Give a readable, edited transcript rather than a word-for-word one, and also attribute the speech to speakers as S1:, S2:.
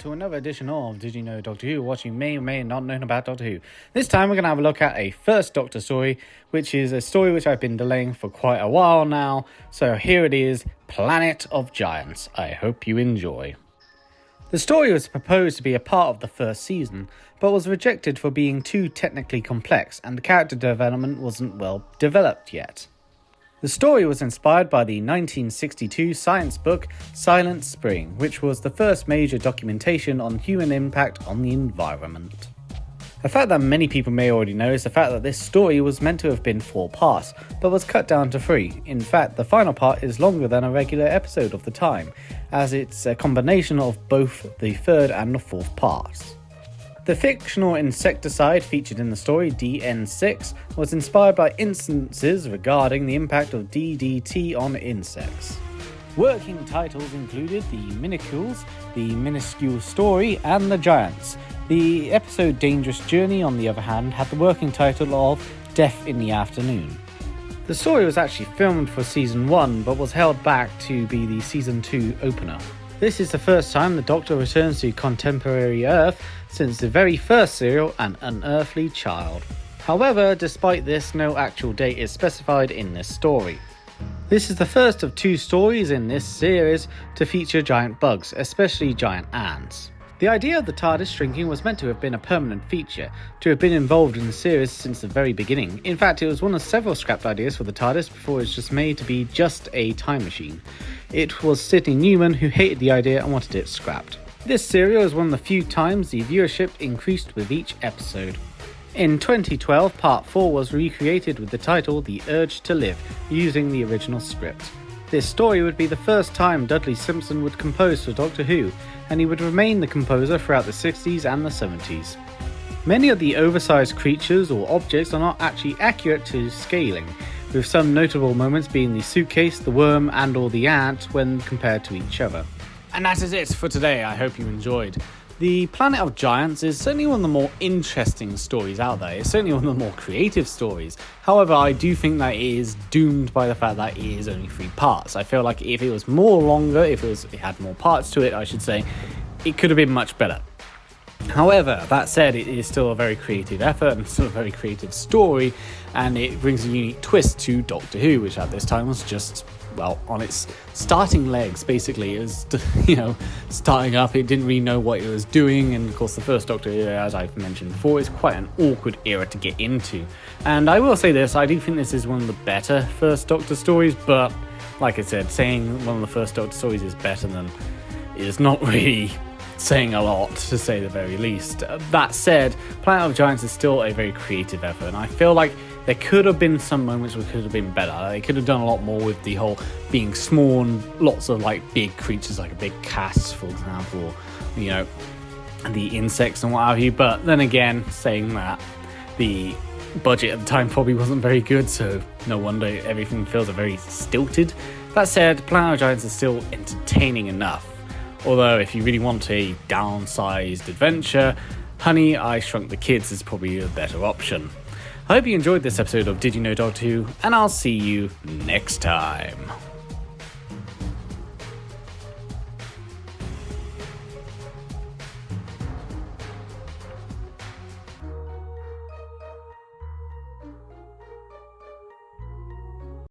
S1: to another edition of Did You Know Doctor Who, watching may or may not known about Doctor Who. This time we're going to have a look at a first Doctor story, which is a story which I've been delaying for quite a while now. So here it is, Planet of Giants. I hope you enjoy. The story was proposed to be a part of the first season, but was rejected for being too technically complex and the character development wasn't well developed yet. The story was inspired by the 1962 science book Silent Spring, which was the first major documentation on human impact on the environment. A fact that many people may already know is the fact that this story was meant to have been 4 parts, but was cut down to 3. In fact, the final part is longer than a regular episode of the time, as it's a combination of both the 3rd and the 4th parts. The fictional insecticide featured in the story, DN6, was inspired by instances regarding the impact of DDT on insects. Working titles included The Minicules, The Minuscule Story, and The Giants. The episode Dangerous Journey, on the other hand, had the working title of Death in the Afternoon. The story was actually filmed for Season 1, but was held back to be the Season 2 opener. This is the first time the Doctor returns to contemporary Earth since the very first serial, An Unearthly Child. However, despite this, no actual date is specified in this story. This is the first of 2 stories in this series to feature giant bugs, especially giant ants. The idea of the TARDIS shrinking was meant to have been a permanent feature, to have been involved in the series since the very beginning. In fact, it was one of several scrapped ideas for the TARDIS before it was just made to be just a time machine. It was Sidney Newman who hated the idea and wanted it scrapped. This serial is one of the few times the viewership increased with each episode. In 2012, Part 4 was recreated with the title The Urge to Live, using the original script. This story would be the first time Dudley Simpson would compose for Doctor Who, and he would remain the composer throughout the 60s and the 70s. Many of the oversized creatures or objects are not actually accurate to scaling, with some notable moments being the suitcase, the worm, and or the ant when compared to each other. And that is it for today. I hope you enjoyed. The Planet of Giants is certainly one of the more interesting stories out there. It's certainly one of the more creative stories. However, I do think that it is doomed by the fact that it is only 3 parts. I feel like if it was more longer, if it had more parts to it, I should say, it could have been much better. However, that said, it is still a very creative effort and still a very creative story, and it brings a unique twist to Doctor Who, which at this time was just, well, on its starting legs, basically. It was, starting up. It didn't really know what it was doing, and of course the first Doctor, as I've mentioned before, is quite an awkward era to get into. And I will say this, I do think this is one of the better first Doctor stories, but like I said, saying one of the first Doctor stories is better than is not really saying a lot, to say the very least. That said, Planet of Giants is still a very creative effort, and I feel like there could have been some moments which could have been better. They could have done a lot more with the whole being small and lots of big creatures, like a big cat, for example, the insects and what have you. But then again, saying that, the budget at the time probably wasn't very good, so no wonder everything feels very stilted. That said, Planet of Giants is still entertaining enough. Although, if you really want a downsized adventure, Honey, I Shrunk the Kids is probably a better option. I hope you enjoyed this episode of Did You Know Doctor Who, and I'll see you next time.